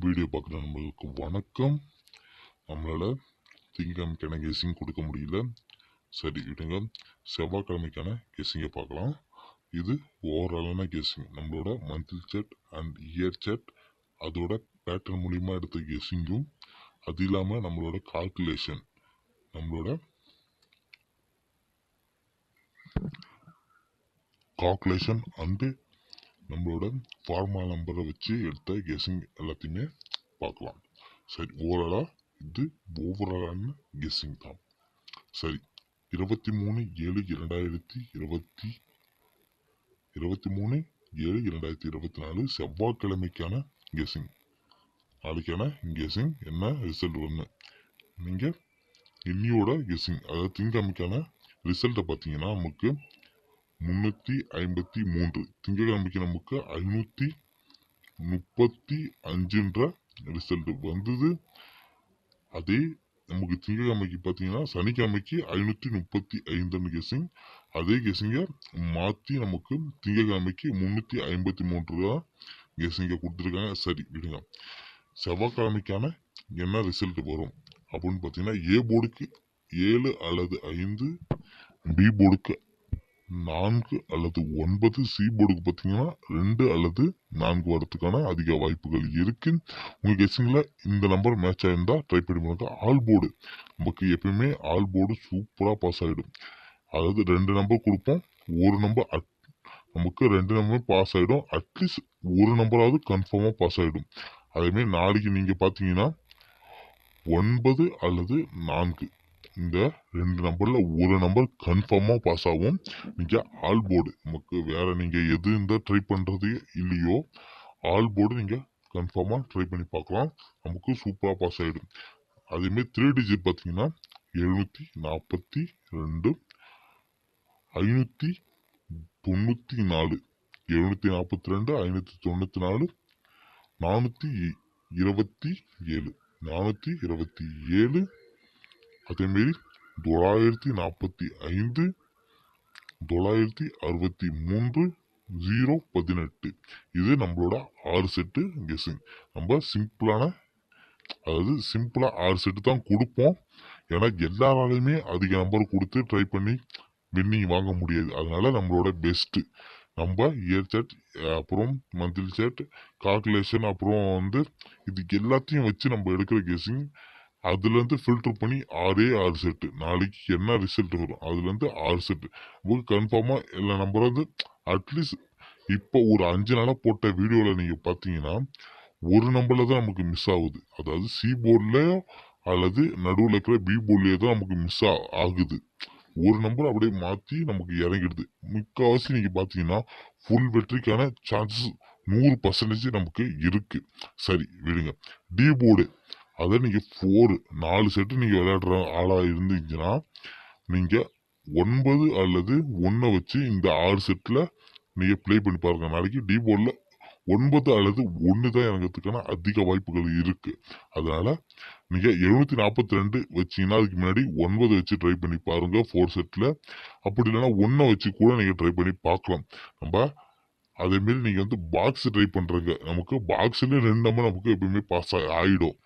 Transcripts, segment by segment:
Video பார்க்குற நம்மளுக்கு வணக்கம். நம்மளால திங்கக்கிழமைக்கான கெஸ்ஸிங் கொடுக்க முடியல. சரி விடுங்க. செவ்வாய்க்கிழமைக்கான கெஸ்ஸிங்கை பார்க்கலாம். இது ஓவராலான கெஸ்ஸிங். நம்மளோட monthly chart and year chart அதோட பேட்டர்ன் மூலிமா எடுத்த கெஸ்ஸிங்கும், அது இல்லாமல் நம்மளோட கால்குலேஷன், அண்டு நம்மளோட ஃபார்முலா நம்பரை வச்சு எடுத்த கெஸ்ஸிங் எல்லாத்தையுமே பார்க்கலாம். சரி, இது ஓவராலான கெஸ்ஸிங் தான். சரி, 23/7/2024 செவ்வாய்க்கிழமைக்கான கெஸ்ஸிங். நாளைக்கான கெஸ்ஸிங் என்ன ரிசல்ட் ஒன்று. நீங்கள் இன்னியோட கெஸ்ஸிங், அதாவது திங்கக்கிழமைக்கான ரிசல்ட்டை பார்த்தீங்கன்னா நமக்கு 353, திங்கக்கிழமைக்கு நமக்கு 535ன்ற ரிசல்ட் வந்தது. அதே நமக்கு திங்கக்கிழமைக்கு பார்த்தீங்கன்னா சனிக்கிழமைக்கு 535 கெஸ்ஸிங். அதே கெஸ்ஸிங்கை மாற்றி நமக்கு திங்கக்கிழமைக்கு 353 கெஸ்ஸிங்கை கொடுத்துருக்காங்க. சரி விடுங்க. செவ்வாய்க்கிழமைக்கான என்ன ரிசல்ட் வரும் அப்படின்னு பார்த்தீங்கன்னா, ஏ போர்டுக்கு 7 அல்லது 5, பி போர்டுக்கு 4 அல்லது 9, சி போர்டுக்கு பார்த்தீங்கன்னா 2 அல்லது 4 வரதுக்கான அதிக வாய்ப்புகள் இருக்கு. உங்க கெஸ்ஸிங்ல இந்த நம்பர் மேட்ச் ஆயிருந்தா ட்ரை பண்ணி பாருங்க. ஆல் போர்டு நமக்கு எப்பயுமே ஆல் போர்டு சூப்பரா பாஸ் ஆயிடும். அதாவது 2 நம்பர் கொடுப்போம், ஒரு நம்பர் நமக்கு 2 நம்பர் பாஸ் ஆயிடும். அட்லீஸ்ட் ஒரு நம்பராவது கன்ஃபார்மா பாஸ் ஆயிடும். அதேமாதிரி நாளைக்கு நீங்க பாத்தீங்கன்னா 9 அல்லது 4, இந்த 2 நம்பர்ல ஒரு நம்பர் கன்ஃபார்மா பாஸ் ஆகும். நீங்க ஆல் போர்டு நமக்கு வேற நீங்க எது இந்த ட்ரை பண்றது இல்லையோ, ஆல் போர்டு நீங்க கன்ஃபார்மா ட்ரை பண்ணி பார்க்கலாம். நமக்கு சூப்பரா பாஸ் ஆயிடும். அதேமாதிரி 3 டிஜிட் பார்த்தீங்கன்னா 742, 594, 742, 594, 427, அதேமாரி 945, 963, 018. இது நம்மளோட 6 செட்டு கெஸ்ஸிங். நம்ம சிம்பிளா 6 செட்டு தான் கொடுப்போம். ஏன்னா எல்லாராலையுமே அதிக நம்பர் கொடுத்து ட்ரை பண்ணி வின்னிங் வாங்க முடியாது. அதனால நம்மளோட பெஸ்ட் நம்ம இயர் சார்ட், அப்புறம் மந்த்லி சார்ட், கால்குலேஷன், அப்புறம் இது எல்லாத்தையும் வச்சு நம்ம எடுக்கிற கெஸ்ஸிங். அதுலேருந்து ஃபில்டர் பண்ணி 6 செட்டு. நாளைக்கு என்ன ரிசல்ட் வரும் அதுலேருந்து 6 செட்டு உங்களுக்கு கன்ஃபார்மா எல்லா நம்பர் அட்லீஸ்ட் இப்போ ஒரு 5 நாளாக போட்ட வீடியோவில் நீங்கள் பார்த்தீங்கன்னா ஒரு நம்பர்ல தான் நமக்கு மிஸ் ஆகுது. அதாவது சி போர்ட்லயோ அல்லது நடுவில் இருக்கிற பி போர்ட்லயோ தான் நமக்கு மிஸ் ஆகுது. ஒரு நம்பர் அப்படியே மாற்றி நமக்கு இறங்கிடுது. முக்கால்வாசி நீங்கள் பார்த்தீங்கன்னா ஃபுல் வெற்றிக்கான சான்சஸ் 100% நமக்கு இருக்கு. சரி விடுங்க. டி போர்டு அதை நீங்கள் 4 செட்டு நீங்கள் விளையாடுற ஆளாக இருந்தீங்கன்னா நீங்கள் 9 அல்லது 1 வச்சு இந்த 6 செட்டில் நீங்கள் ப்ளே பண்ணி பாருங்க. நாளைக்கு டி போர்டில் 9 அல்லது 1 தான் இறங்கிறதுக்கான அதிக வாய்ப்புகள் இருக்கு. அதனால நீங்க 742 வச்சீங்கன்னா அதுக்கு முன்னாடி 9 வச்சு ட்ரை பண்ணி பாருங்க 4 செட்ல. அப்படி இல்லைன்னா 1 வச்சு கூட நீங்க ட்ரை பண்ணி பார்க்கலாம். நம்ம அதே மாதிரி நீங்க பாக்ஸ் ட்ரை பண்றீங்க, நமக்கு பாக்ஸ்ல 2 நம்பர் நமக்கு எப்பவுமே பாஸ் ஆயிடும்.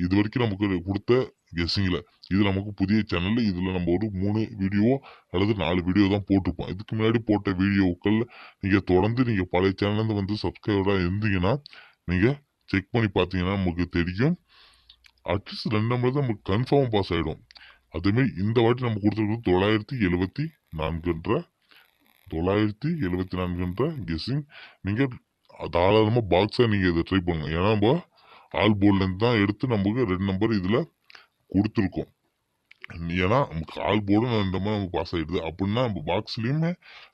இது வரைக்கும் நமக்கு கொடுத்த கெஸ்ஸிங்ல இது நமக்கு புதிய சேனல். இதுல நம்ம ஒரு 3 வீடியோ அல்லது 4 வீடியோ தான் போட்டிருப்போம். இதுக்கு முன்னாடி போட்ட வீடியோக்கள் நீங்க தொடர்ந்து நீங்க பழைய சேனல்ல சப்ஸ்கிரைபரா இருந்தீங்கன்னா நீங்க செக் பண்ணி பார்த்தீங்கன்னா நமக்கு தெரியும். அட்லீஸ்ட் 2 நம்பர் தான் நமக்கு கன்ஃபார்ம் பாஸ் ஆயிடும். அதேமாதிரி இந்த வாட்டி நம்ம கொடுத்துருக்கிறது 974 கெஸ்ஸிங். நீங்க தாராளமா பாக்ஸா நீங்க இதை ட்ரை பண்ணுங்க. ஏன்னா நம்ம ஆல் போர்ட்ல இருந்து தான் எடுத்து நமக்கு 2 நம்பர் இதுல கொடுத்துருக்கோம். ஏன்னா நமக்கு ஆல் போர்டும் 2 நம்பர் நமக்கு பாஸ் ஆயிடுது அப்படின்னா நம்ம பாக்ஸ்லயுமே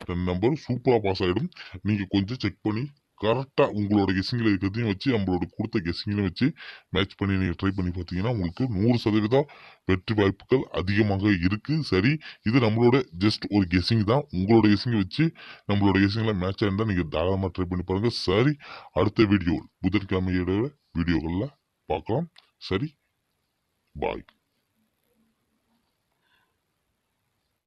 2 நம்பர் சூப்பரா பாஸ் ஆயிடும். நீங்க கொஞ்சம் செக் பண்ணி கரெக்டா உங்களோட கெஸ்ஸிங்ல இருக்கிறதையும் வச்சு நம்மளோட கொடுத்த கெஸ்ஸிங்ல வச்சு மேட்ச் பண்ணி நீங்க ட்ரை பண்ணி பார்த்தீங்கன்னா உங்களுக்கு 100% வெற்றி வாய்ப்புகள் அதிகமாக இருக்கு. சரி, இது நம்மளோட ஜஸ்ட் ஒரு கெஸ்ஸிங் தான். உங்களோட கெஸ்ஸிங் வச்சு நம்மளோட கெஸ்ஸிங்ல மேட்ச் ஆயிருந்தா நீங்க தாராளமா ட்ரை பண்ணி பாருங்க. சரி, அடுத்த வீடியோ புதன்கிழமையோட வீடியோகள்ல பார்க்கலாம். சரி, பாய்.